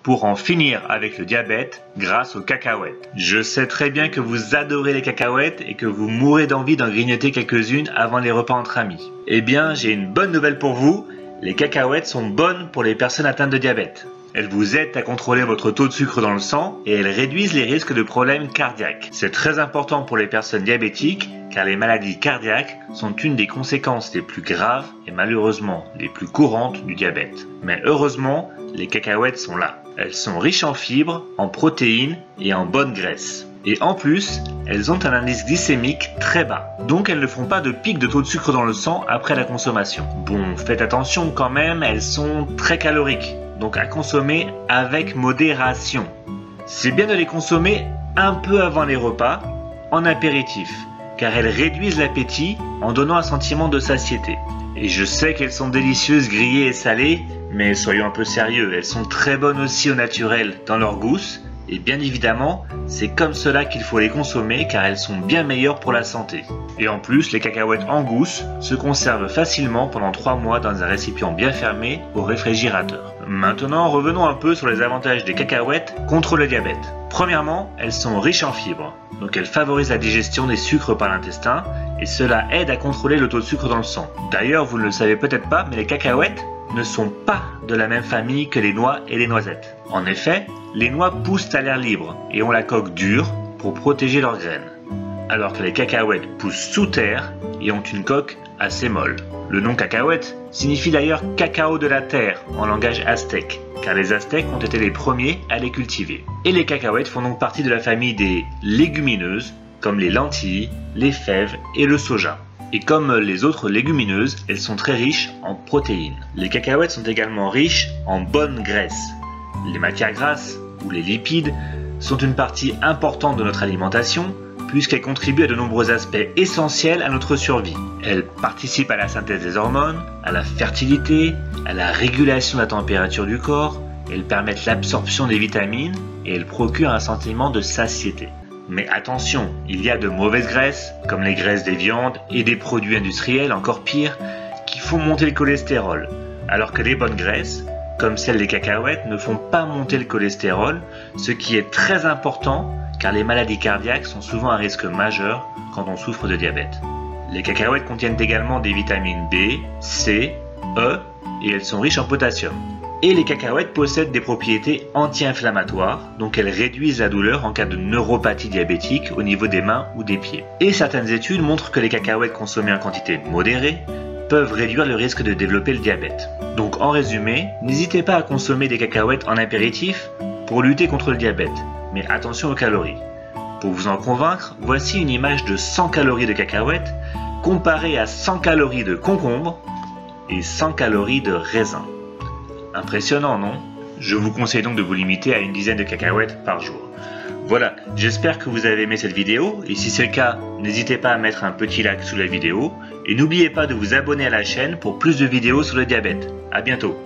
pour en finir avec le diabète grâce aux cacahuètes. Je sais très bien que vous adorez les cacahuètes et que vous mourrez d'envie d'en grignoter quelques-unes avant les repas entre amis. Eh bien, j'ai une bonne nouvelle pour vous, les cacahuètes sont bonnes pour les personnes atteintes de diabète. Elles vous aident à contrôler votre taux de sucre dans le sang et elles réduisent les risques de problèmes cardiaques. C'est très important pour les personnes diabétiques car les maladies cardiaques sont une des conséquences les plus graves et malheureusement les plus courantes du diabète. Mais heureusement, les cacahuètes sont là. Elles sont riches en fibres, en protéines et en bonne graisse. Et en plus, elles ont un indice glycémique très bas. Donc elles ne font pas de pic de taux de sucre dans le sang après la consommation. Bon, faites attention quand même, elles sont très caloriques. Donc à consommer avec modération. C'est bien de les consommer un peu avant les repas, en apéritif, car elles réduisent l'appétit en donnant un sentiment de satiété. Et je sais qu'elles sont délicieuses grillées et salées, mais soyons un peu sérieux, elles sont très bonnes aussi au naturel dans leur gousse, et bien évidemment, c'est comme cela qu'il faut les consommer car elles sont bien meilleures pour la santé. Et en plus, les cacahuètes en gousse se conservent facilement pendant 3 mois dans un récipient bien fermé au réfrigérateur. Maintenant, revenons un peu sur les avantages des cacahuètes contre le diabète. Premièrement, elles sont riches en fibres, donc elles favorisent la digestion des sucres par l'intestin et cela aide à contrôler le taux de sucre dans le sang. D'ailleurs, vous ne le savez peut-être pas, mais les cacahuètes ne sont pas de la même famille que les noix et les noisettes. En effet, les noix poussent à l'air libre et ont la coque dure pour protéger leurs graines, alors que les cacahuètes poussent sous terre et ont une coque assez molle. Le nom cacahuète signifie d'ailleurs cacao de la terre en langage aztèque, car les Aztèques ont été les premiers à les cultiver. Et les cacahuètes font donc partie de la famille des légumineuses, comme les lentilles, les fèves et le soja. Et comme les autres légumineuses, elles sont très riches en protéines. Les cacahuètes sont également riches en bonne graisse. Les matières grasses, ou les lipides, sont une partie importante de notre alimentation, puisqu'elles contribuent à de nombreux aspects essentiels à notre survie. Elles participent à la synthèse des hormones, à la fertilité, à la régulation de la température du corps, elles permettent l'absorption des vitamines et elles procurent un sentiment de satiété. Mais attention, il y a de mauvaises graisses, comme les graisses des viandes et des produits industriels, encore pire, qui font monter le cholestérol, alors que les bonnes graisses, comme celles des cacahuètes, ne font pas monter le cholestérol, ce qui est très important car les maladies cardiaques sont souvent un risque majeur quand on souffre de diabète. Les cacahuètes contiennent également des vitamines B, C, E et elles sont riches en potassium. Et les cacahuètes possèdent des propriétés anti-inflammatoires, donc elles réduisent la douleur en cas de neuropathie diabétique au niveau des mains ou des pieds. Et certaines études montrent que les cacahuètes consommées en quantité modérée peuvent réduire le risque de développer le diabète. Donc en résumé, n'hésitez pas à consommer des cacahuètes en apéritif pour lutter contre le diabète, mais attention aux calories. Pour vous en convaincre, voici une image de 100 calories de cacahuètes comparée à 100 calories de concombre et 100 calories de raisin. Impressionnant, non? Je vous conseille donc de vous limiter à une dizaine de cacahuètes par jour. Voilà, j'espère que vous avez aimé cette vidéo et si c'est le cas, n'hésitez pas à mettre un petit like sous la vidéo et n'oubliez pas de vous abonner à la chaîne pour plus de vidéos sur le diabète. À bientôt!